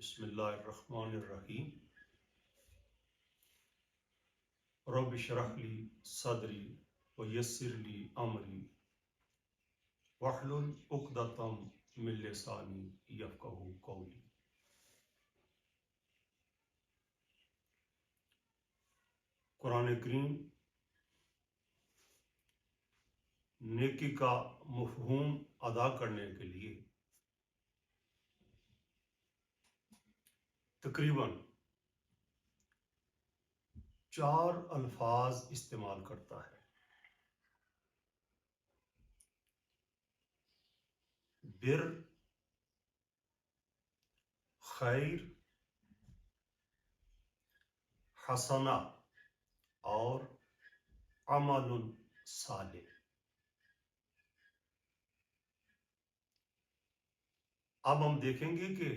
بسم اللہ الرحمن الرحیم رب اشرح لی صدری ویسر لی امری واحلل عقدۃ من لسانی یفقہوا قولی۔ قرآن کریم نیکی کا مفہوم ادا کرنے کے لیے تقریباً 4 الفاظ استعمال کرتا ہے: بر، خیر، حسنہ اور عمل صالح۔ اب ہم دیکھیں گے کہ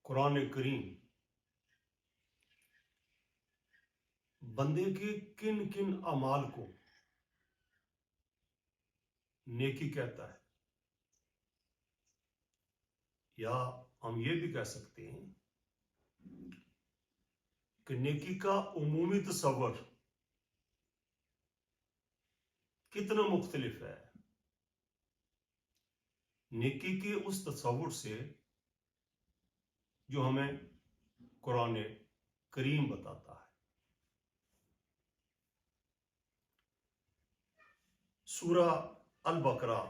قرآن کریم بندے کے کن کن اعمال کو نیکی کہتا ہے، یا ہم یہ بھی کہہ سکتے ہیں کہ نیکی کا عمومی تصور کتنا مختلف ہے نیکی کے اس تصور سے جو ہمیں قرآن کریم بتاتا ہے۔ سورہ البقرہ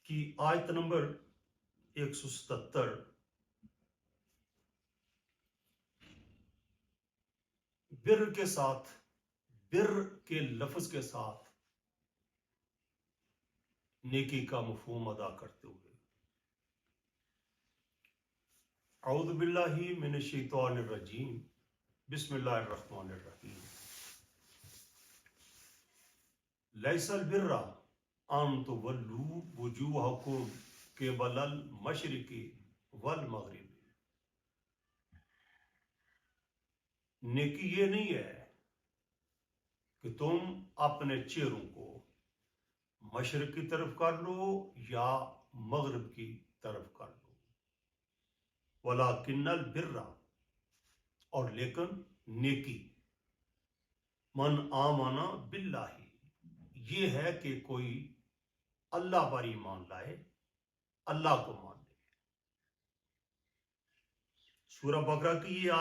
کی آیت نمبر 177 بر کے ساتھ، بر کے لفظ کے ساتھ نیکی کا مفہوم ادا کرتے ہوئے، اعوذ باللہ من الشیطان الرجیم، بسم اللہ الرحمن الرحیم۔ لیس البر ان تولوا وجوہکم قبل المشرق والمغرب۔ نیکی یہ نہیں ہے کہ تم اپنے چہروں کو مشرق کی طرف کر لو یا مغرب کی طرف کر لو، وَلَٰكِنَّ الْبِرَّ، اور لیکن نیکی، من آمن باللہ، یہ ہے کہ کوئی اللہ پر ایمان لائے، اللہ کو مان لے۔ سورہ بقرہ کی یہ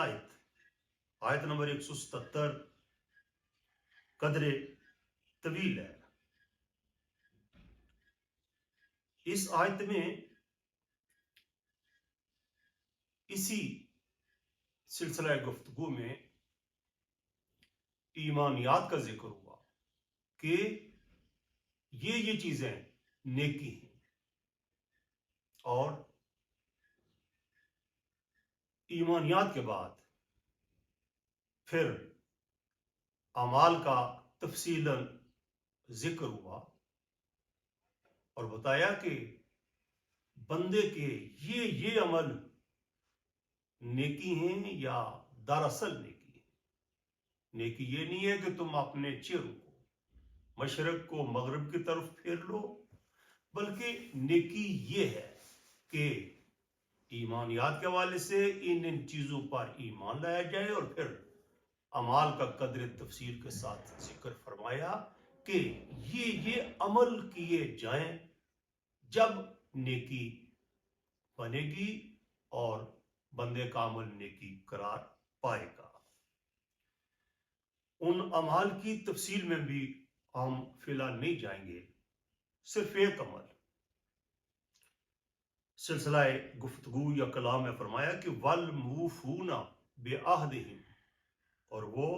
آیت نمبر 177 قدر طویل ہے۔ اس آیت میں اسی سلسلہ گفتگو میں ایمانیات کا ذکر ہوا کہ یہ چیزیں نیکی ہیں، اور ایمانیات کے بعد پھر اعمال کا تفصیلاً ذکر ہوا اور بتایا کہ بندے کے یہ عمل نیکی ہیں یا دراصل نیکی ہے۔ نیکی یہ نہیں ہے کہ تم اپنے چہروں کو مشرق کو مغرب کی طرف پھیر لو، بلکہ نیکی یہ ہے کہ ایمانیات کے حوالے سے ان چیزوں پر ایمان لایا جائے، اور پھر اعمال کا قدر تفصیل کے ساتھ ذکر فرمایا کہ یہ عمل کیے جائیں جب نیکی بنے گی اور بندے کا عمل نیکی قرار پائے گا۔ ان اعمال کی تفصیل میں بھی ہم فی الحال نہیں جائیں گے، صرف ایک عمل سلسلہ گفتگو یا کلام میں فرمایا کہ وَالْمُوفُونَ بِعَہْدِهِمْ، اور وہ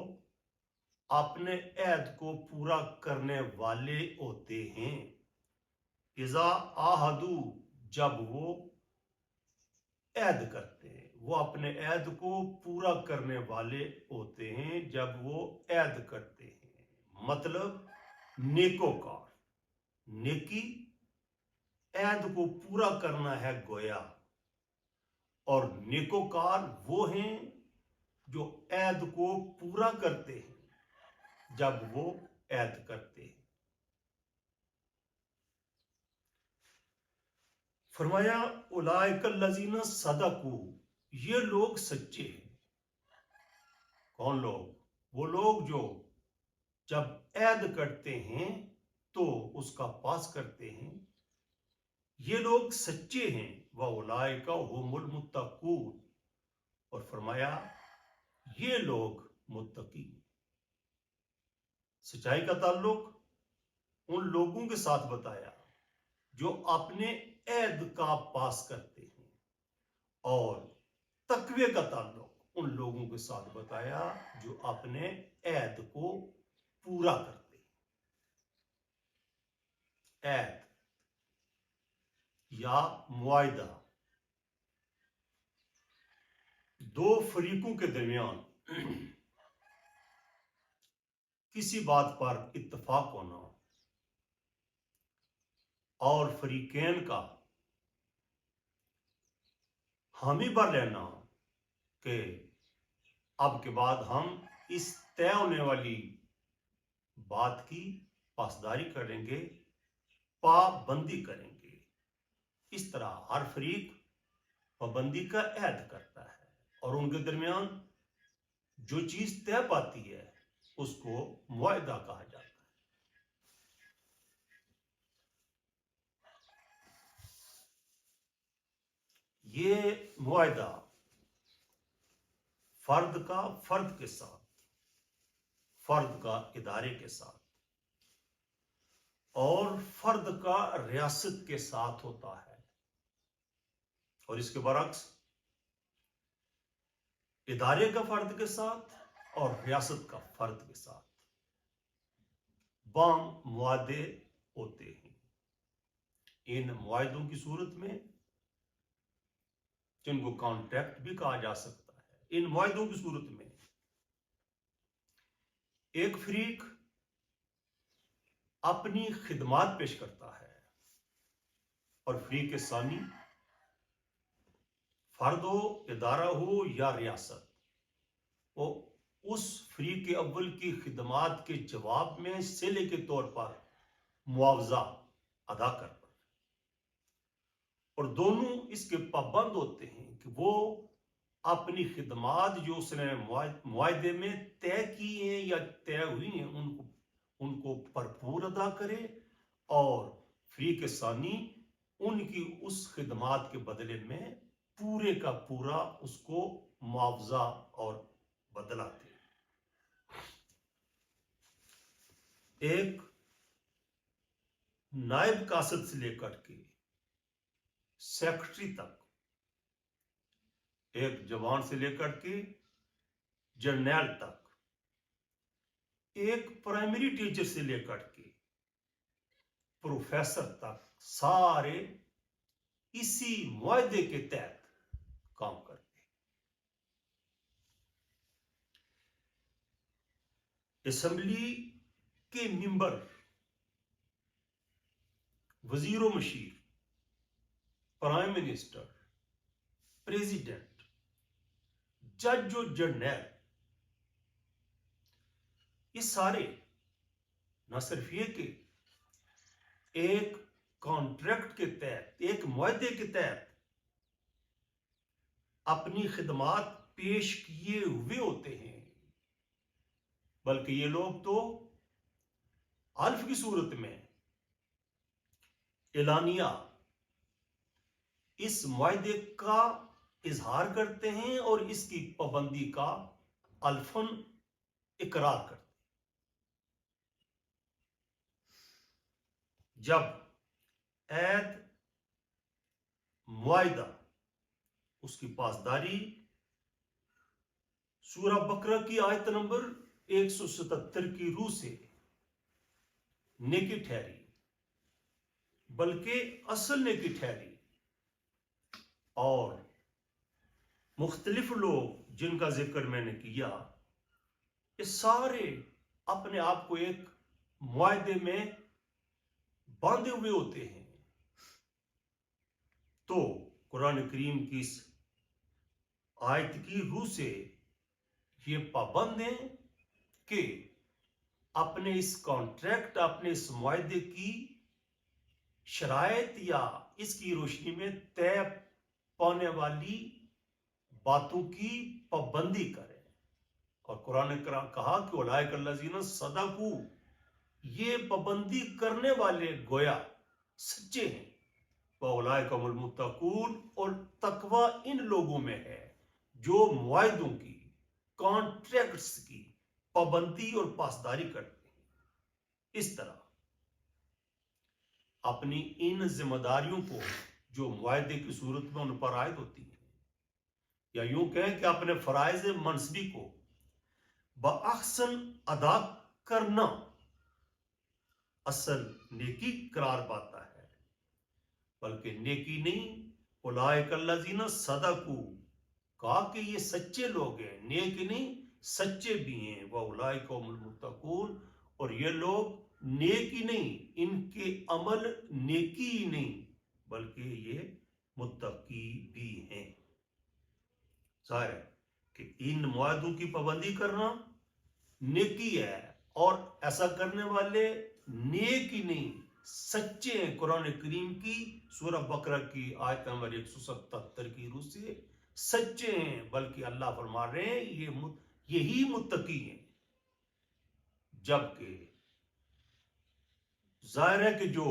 اپنے عہد کو پورا کرنے والے ہوتے ہیں۔ اذا عاہدوا، جب وہ عہد کرتے ہیں، وہ اپنے عہد کو پورا کرنے والے ہوتے ہیں جب وہ عہد کرتے ہیں۔ مطلب نیکوکار، نیکی عہد کو پورا کرنا ہے گویا، اور نیکوکار وہ ہیں جو عہد کو پورا کرتے ہیں جب وہ عہد کرتے ہیں۔ فرمایا اولئک الذین صدقوا، یہ لوگ سچے ہیں۔ کون لوگ؟ وہ لوگ جو جب عہد کرتے ہیں تو اس کا پاس کرتے ہیں، یہ لوگ سچے ہیں۔ وَأُولَئِكَ هُمُ الْمُتَّقُونَ، اور فرمایا یہ لوگ متقی۔ سچائی کا تعلق ان لوگوں کے ساتھ بتایا جو اپنے عہد کا پاس کرتے ہیں، اور تقوی کا تعلق ان لوگوں کے ساتھ بتایا جو اپنے عہد کو پورا کرتے ہیں۔ عہد یا معاہدہ دو فریقوں کے درمیان کسی بات پر اتفاق ہونا اور فریقین کا حامی بھر لینا کہ اب کے بعد ہم اس طے ہونے والی بات کی پاسداری کریں گے، پابندی کریں گے۔ اس طرح ہر فریق پابندی کا عہد کرتا ہے، اور ان کے درمیان جو چیز طے پاتی ہے اس کو معاہدہ کہا جاتا ہے۔ یہ معاہدہ فرد کا فرد کے ساتھ، فرد کا ادارے کے ساتھ، اور فرد کا ریاست کے ساتھ ہوتا ہے، اور اس کے برعکس ادارے کا فرد کے ساتھ اور ریاست کا فرد کے ساتھ بام معاہدے ہوتے ہیں۔ ان معاہدوں کی صورت میں، جن کو کانٹریکٹ بھی کہا جا سکتا ہے، ان معاہدوں کی صورت میں ایک فریق اپنی خدمات پیش کرتا ہے، اور فریق ثانی، فرد ہو، ادارہ ہو یا ریاست، وہ اس فریق اول کی خدمات کے جواب میں صلے کے طور پر معاوضہ ادا کرتا ہے، اور دونوں اس کے پابند ہوتے ہیں کہ وہ اپنی خدمات جو اس نے معاہدے میں طے کی ہیں یا طے ہوئی ہیں ان کو بھرپور ادا کرے، اور فریق ثانی ان کی اس خدمات کے بدلے میں پورے کا پورا اس کو معاوضہ اور بدلہ دے۔ ایک نائب قاصد سے لے کر کے سیکرٹری تک، ایک جوان سے لے کر کے جرنیل تک، ایک پرائمری ٹیچر سے لے کر کے پروفیسر تک، سارے اسی معاہدے کے تحت کام کرتے ہیں۔ اسمبلی کے ممبر، وزیر و مشیر، پرائم منسٹر، پریزیڈنٹ، جج و جرنیل، یہ سارے نہ صرف یہ کہ ایک کانٹریکٹ کے تحت، ایک معاہدے کے تحت اپنی خدمات پیش کیے ہوئے ہوتے ہیں، بلکہ یہ لوگ تو حلف کی صورت میں اعلانیہ اس معاہدے کا اظہار کرتے ہیں اور اس کی پابندی کا الفاً اقرار کرتے ہیں۔ جب عہد، معاہدہ، اس کی پاسداری سورہ بقرہ کی آیت نمبر 177 کی روح سے نیکی ٹھہری، بلکہ اصل نیکی ٹھہری، اور مختلف لوگ جن کا ذکر میں نے کیا، یہ سارے اپنے آپ کو ایک معاہدے میں باندھے ہوئے ہوتے ہیں، تو قرآن کریم کی اس آیت کی روح سے یہ پابند ہیں کہ اپنے اس کانٹریکٹ، اپنے اس معاہدے کی شرائط یا اس کی روشنی میں طے پانے والی باتوں کی پابندی کریں. اور قرآن کرام کہا کہ اولئک الذین صدقوا، یہ پابندی کرنے والے گویا سچے ہیں. وَأُولَٰئِكَ هُمُ الْمُتَّقُونَ، اور تقوی ان لوگوں میں ہے جو معاہدوں کی، کانٹریکٹس کی پابندی اور پاسداری کرتے ہیں. اس طرح اپنی ان ذمہ داریوں کو جو معاہدے کی صورت میں ان پر عائد ہوتی ہیں، یا یوں کہیں کہ اپنے فرائض منصبی کو بأحسن ادا کرنا اصل نیکی قرار پاتا ہے، بلکہ نیکی نہیں. اولئک الذین صدقوا، کہا کہ یہ سچے لوگ ہیں، نیک نہیں سچے بھی ہیں. وَأُولَٰئِكَ هُمُ الْمُتَّقُونَ، اور یہ لوگ نیکی نہیں، ان کے عمل نیکی ہی نہیں بلکہ یہ متقی بھی ہیں. ظاہر ہے کہ ان معاہدوں کی پابندی کرنا نیکی ہے، اور ایسا کرنے والے نیک ہی نہیں سچے ہیں. قرآن کریم کی سورہ بقرہ کی آیت نمبر 177 کی روح سے سچے ہیں، بلکہ اللہ فرما رہے ہیں یہی متقی ہیں. جبکہ ظاہر ہے کہ جو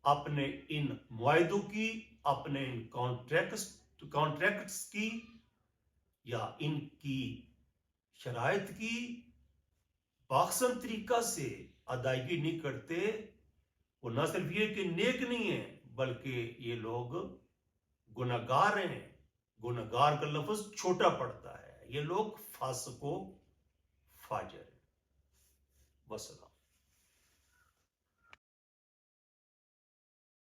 اپنے ان معاہدوں کی، اپنے ان کانٹریکٹس کی یا ان کی شرائط کی باخسن طریقہ سے ادائیگی نہیں کرتے، وہ نہ صرف یہ کہ نیک نہیں ہیں بلکہ یہ لوگ گناہگار ہیں. گناہگار کا لفظ چھوٹا پڑتا ہے، یہ لوگ فاسق و فاجر ہیں. وسلام.